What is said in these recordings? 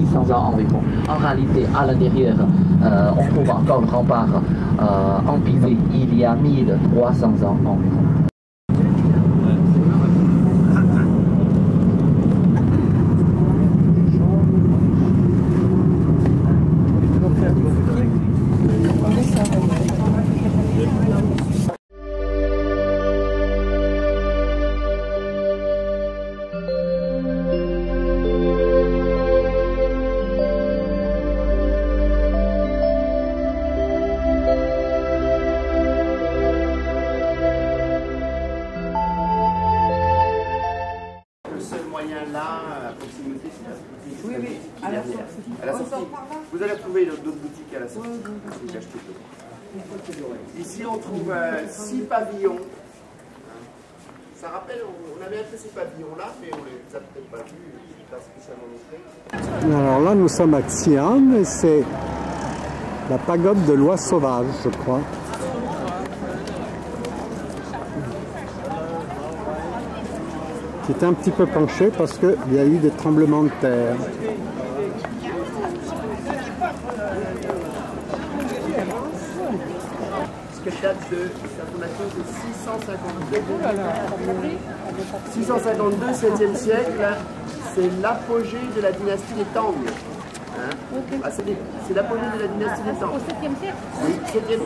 600 ans environ. En réalité, à l'intérieur, on trouve encore le rempart empilé il y a 1300 ans environ. Là, à proximité, oui, oui, à la sortie. À la sortie. Vous allez trouver d'autres boutiques à la sortie. Ici, on trouve 6 pavillons. Ça rappelle, on avait un peu ces pavillons-là, mais on ne les a peut-être pas vus, pas spécialement montrés. Alors là, nous sommes à Xi'an et c'est la pagode de l'oie sauvage, je crois. Qui était un petit peu penché parce qu'il y a eu des tremblements de terre. Ce que date de sa fondation de 652, 7e siècle, c'est l'apogée de la dynastie des Tang. Hein? Ah, c'est l'apogée de la dynastie des Tang. Au 7e siècle? Oui, 7e.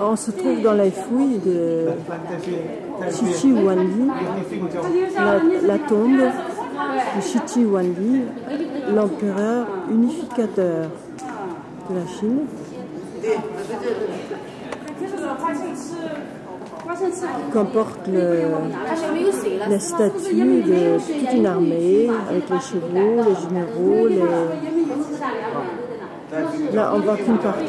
On se trouve dans les fouilles de Shichi Huangdi, la tombe de Shichi Huangdi, l'empereur unificateur de la Chine. Comporte la statue de toute une armée avec les chevaux, les généraux, Là, on voit qu'une partie.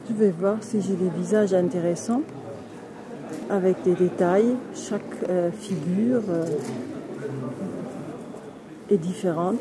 Je vais voir si j'ai des visages intéressants avec des détails. Chaque figure est différente.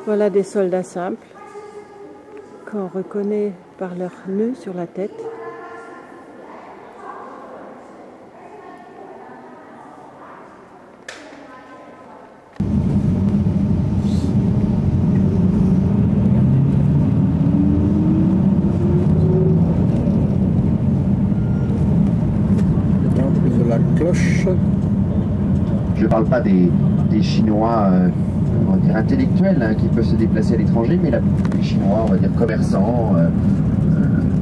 Voilà des soldats simples qu'on reconnaît par leur nœud sur la tête. Le temple de la cloche Je ne parle pas des Chinois on va dire intellectuels hein, qui peuvent se déplacer à l'étranger, mais les Chinois, on va dire commerçants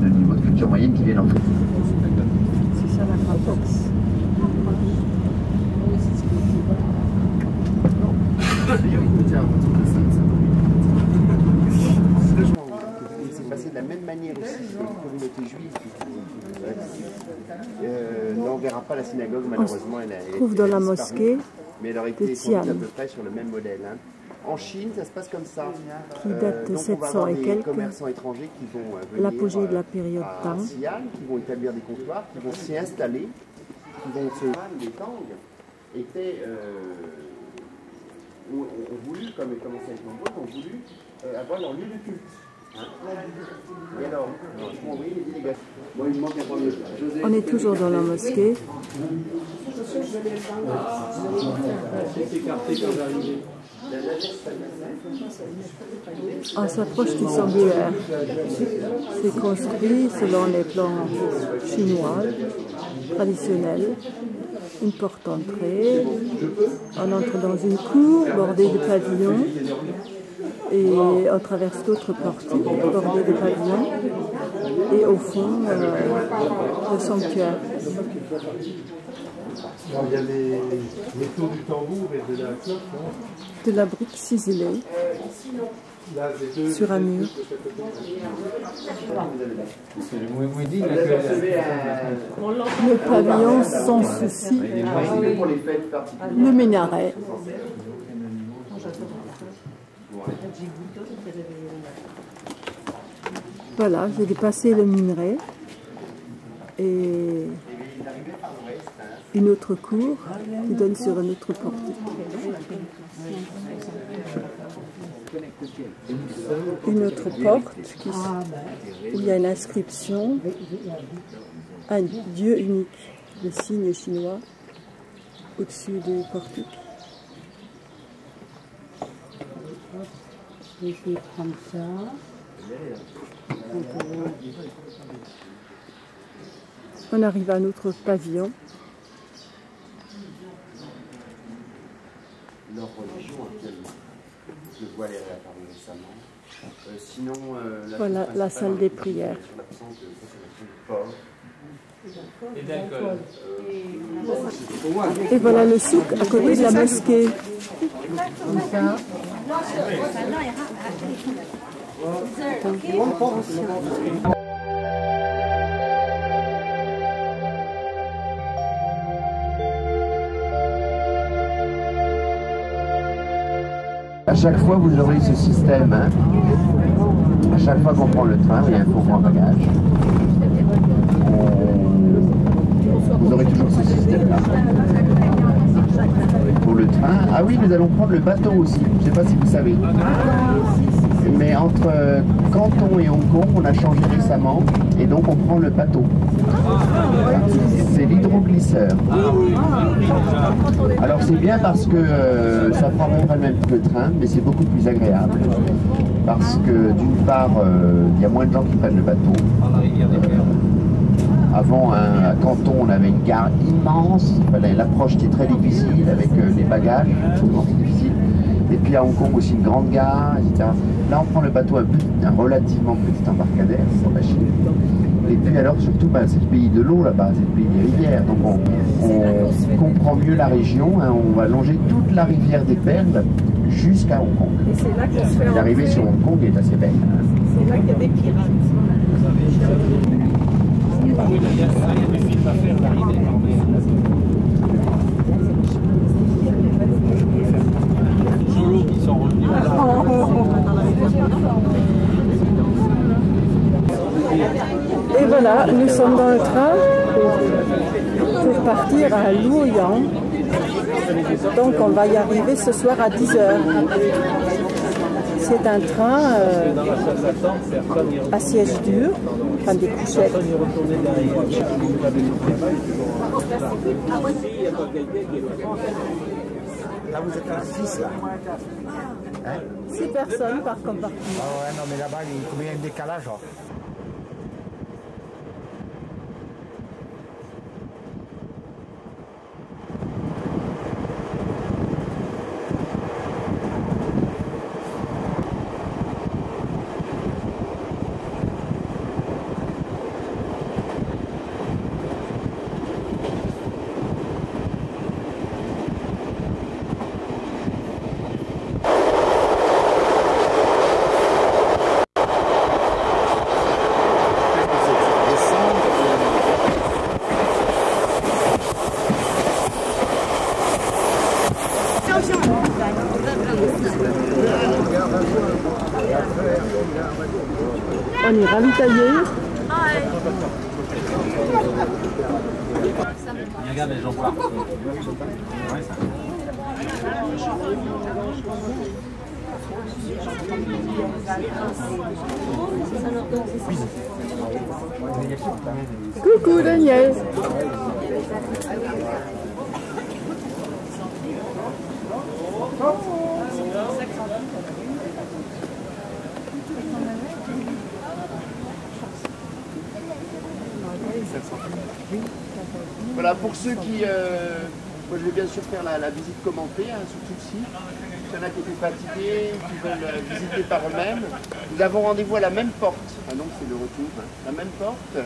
de niveau de culture moyenne qui viennent en France. C'est ça la Gravox. C'est passé de la même manière aussi sur les communautés juives. Là, on ne verra pas la synagogue, malheureusement. On trouve dans la mosquée mais elle aurait été construite à peu près sur le même modèle. Hein. En Chine, ça se passe comme ça. Qui date de 700 et quelques. Commerçants étrangers qui vont venir l'apogée de la période Tang. Xi'an, qui vont établir des comptoirs, qui vont s'y installer, qui vont se... Les Tang étaient... ont voulu, comme ils commençaient à être nombreux, ont voulu avoir leur lieu de culte. Hein. Et alors, franchement, oui, les délégations. Moi, il me manque un premier. On est toujours dans la mosquée. On s'approche du sanctuaire. C'est construit selon les plans chinois traditionnels. Une porte d'entrée. On entre dans une cour bordée de pavillons. Et on traverse d'autres portiques bordées de pavillons. Et au fond, le sanctuaire. Il y a les taux du tambour et de la cloche. De la brique ciselée sur un mur. Le pavillon sans souci. Le minaret. Voilà, j'ai dépassé le minaret et une autre cour qui donne sur un autre portique. Une autre porte où il y a une inscription un Dieu unique, le signe chinois au-dessus du portique. Je vais essayer de prendre ça. On arrive à un autre pavillon. Leur religion actuellement. Le voile est réapparu récemment. Sinon, voilà la salle des prières. Sur l'absence de consommation de porc. Et d'alcool. Et voilà le souk à côté de la mosquée. Comme ça. À chaque fois, vous aurez ce système. Hein. À chaque fois qu'on prend le train, il y a un fourgon à bagages. Vous aurez toujours ce système-là. Pour le train. Ah oui, nous allons prendre le bateau aussi. Je ne sais pas si vous savez. Mais entre Canton et Hong Kong, on a changé récemment. Et donc, on prend le bateau. C'est l'hydroglisseur. Alors c'est bien parce que ça prend même pas le même que le train, mais c'est beaucoup plus agréable. Parce que d'une part, il y a moins de gens qui prennent le bateau. Avant, à Canton, on avait une gare immense. L'approche était très difficile avec les bagages, c'est difficile. Et puis à Hong Kong aussi une grande gare, etc. Là, on prend le bateau un relativement petit embarcadère, c'est pas Chine. Et puis alors surtout, c'est le pays de l'eau là-bas, c'est le pays des rivières. Donc on comprend mieux la région, hein, on va longer toute la rivière des Perles jusqu'à Hong Kong. Et c'est là qu'on se fait l'arrivée sur Hong Kong est assez belle. C'est là qu'il y a des pirates. Qui sont revenus. Et voilà, nous sommes dans le train pour partir à Luoyang. Donc on va y arriver ce soir à 10h. C'est un train à siège dur, enfin des couchettes. Là, vous êtes à 6 là. Hein? 6 personnes par compartiment. Ah ouais, non, mais là-bas, il y a un décalage. Hein. On est ravitaillé. Regarde les gens voir. Coucou Daniel. Voilà, pour ceux qui... moi je vais bien sûr faire la visite commentée, hein, surtout ici. Il y en a qui étaient fatigués, qui veulent visiter par eux-mêmes. Nous avons rendez-vous à la même porte. Ah non, c'est le retour. Hein. La même porte,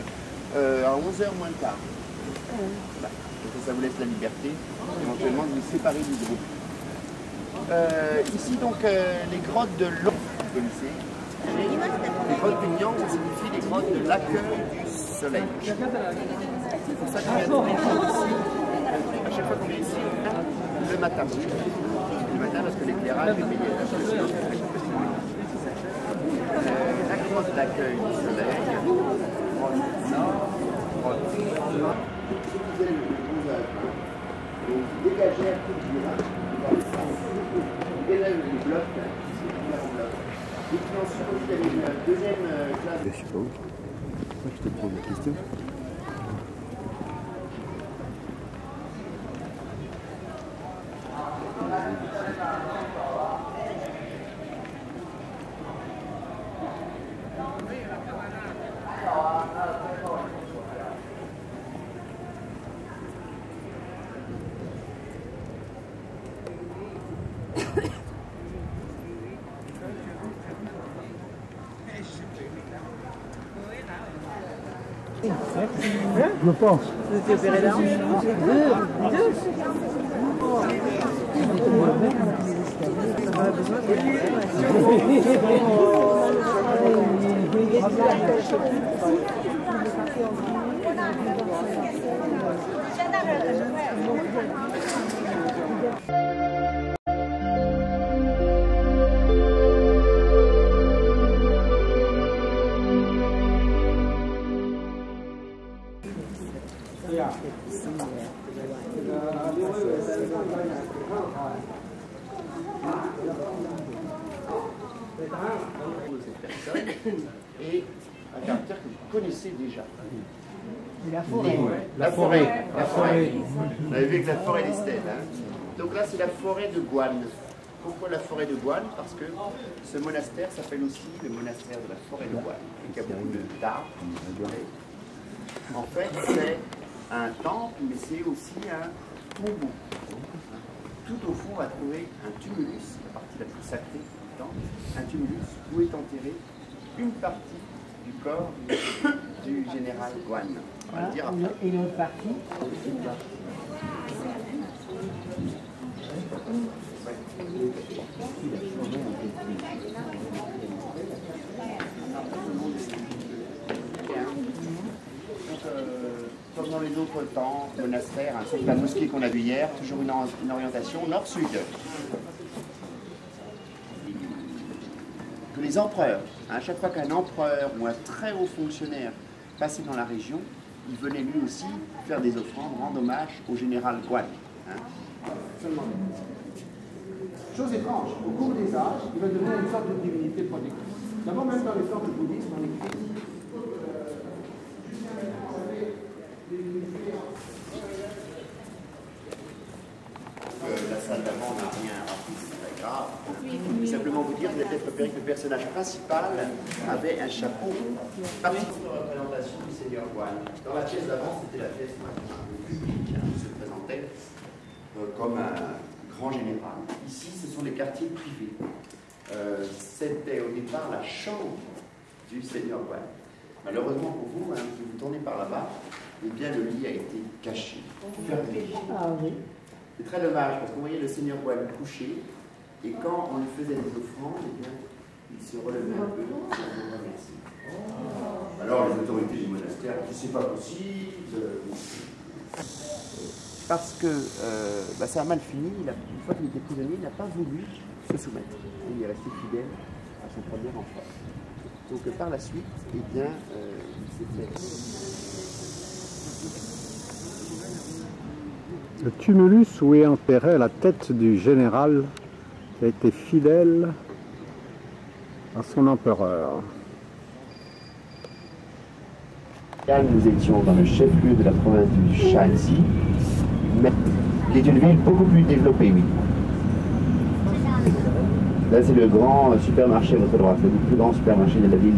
à 11h moins le quart. Voilà. Donc ça vous laisse la liberté, éventuellement, de vous séparer du groupe. Ici, donc, les grottes de l'eau, vous connaissez. Les grottes de Nyang, ça signifie les grottes de l'accueil du soleil. C'est pour ça qu'on vient de ici. À chaque fois qu'on vient ici, le matin. Le matin, parce que l'éclairage est meilleur. La grotte d'accueil du soleil. Donc, dégagez un peu de là. Dégagez les blocs. Et puis ensuite, il y avait une deuxième classe. Je sais pas où. Pourquoi je te pose la question? Je pense. Vous étiez opéré là? Deux. Et un caractère que vous connaissez déjà. La forêt. La forêt. La forêt. Vous avez vu avec la forêt des stèles. Hein. Donc là, c'est la forêt de Guan. Pourquoi la forêt de Guan? Parce que ce monastère s'appelle aussi le monastère de la forêt de Guan. Il y a beaucoup d'arbres. En fait, c'est un temple, mais c'est aussi un tombeau. Tout au fond, on va trouver un tumulus, la partie la plus sacrée du temple, un tumulus où est enterrée une partie du corps du général Guan. On va le dire après. Et l'autre partie? Comme dans les autres temps, monastères, hein, sauf la mosquée qu'on a vue hier, toujours une orientation nord-sud. Que les empereurs, hein, à chaque fois qu'un empereur ou un très haut fonctionnaire passait dans la région, il venait lui aussi faire des offrandes, rendre hommage au général Guan. Hein. Seulement. Chose étrange, au cours des âges, il va devenir une sorte de divinité protectrice. D'abord, même dans les formes du bouddhisme, on écrit la salle d'avant n'a rien rempli, c'est très grave. Je vais simplement vous dire, vous allez peut-être repérer que le personnage principal avait un chapeau. Partie de la représentation du Seigneur Guan. Dans la pièce d'avant, c'était la pièce publique. Il se présentait comme un grand général. Ici, ce sont des quartiers privés. C'était au départ la chambre du Seigneur Guan. Malheureusement pour vous, hein, si vous tournez par là-bas, eh bien le lit a été caché, fermé. Ah oui. C'est très dommage parce qu'on voyait le Seigneur Guan couché et quand on lui faisait des offrandes, eh bien, il se relevait un peu pour nous remercier. Alors les autorités du monastère ont dit c'est pas possible. Parce que ça a mal fini, une fois qu'il était prisonnier, il n'a pas voulu se soumettre. Il est resté fidèle à son premier empereur. Donc par la suite, eh bien, il s'est fait... Le tumulus où est enterrée la tête du général qui a été fidèle à son empereur. Nous étions dans le chef-lieu de la province du Shanxi, mais qui est une ville beaucoup plus développée, oui. Là, c'est le grand supermarché à votre droite, le plus grand supermarché de la ville.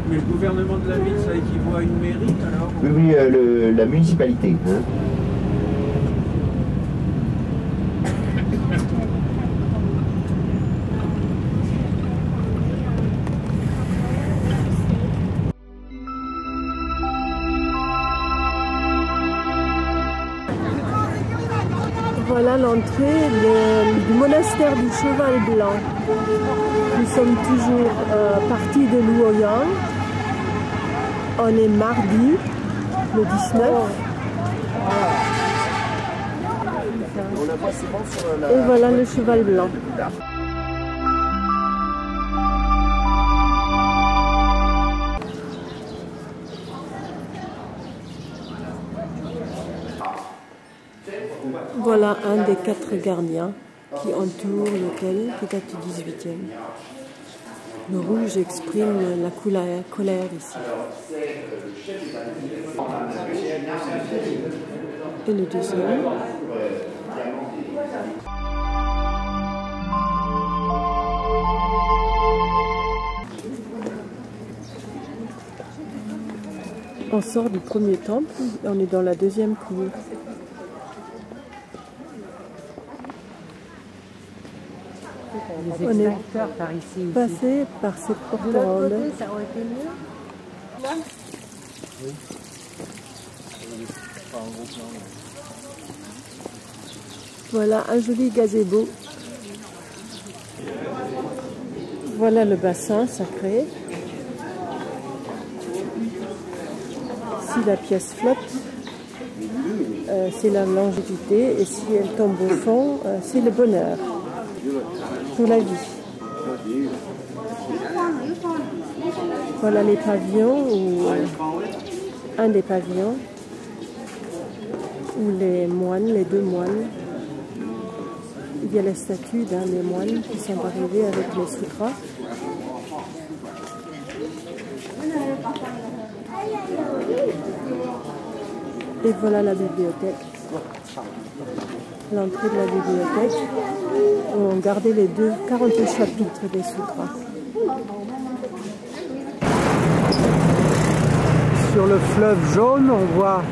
Mais le gouvernement de la ville, ça équivaut à une mairie alors? Oui, oui, la municipalité. Hein. Voilà l'entrée du monastère du Cheval Blanc. Nous sommes toujours partis de Luoyang. On est mardi, le 19. Et voilà le Cheval Blanc. Voilà un des 4 gardiens qui entoure l'hôtel qui date du 18e. Le rouge exprime la colère ici. Et le deuxième. On sort du premier temple, on est dans la deuxième cour. On est par ici. passé par cette porte ronde. Ça aurait été mieux. Voilà un joli gazebo. Voilà le bassin sacré. Si la pièce flotte, c'est la longévité, et si elle tombe au fond, c'est le bonheur pour la vie. Voilà les pavillons, ou un des pavillons, où les moines, les 2 moines, il y a la statue d'un des moines qui sont arrivés avec les sutras. Et voilà la bibliothèque. L'entrée de la bibliothèque, où on gardait les 48 chapitres des sutras. Sur le fleuve jaune, on voit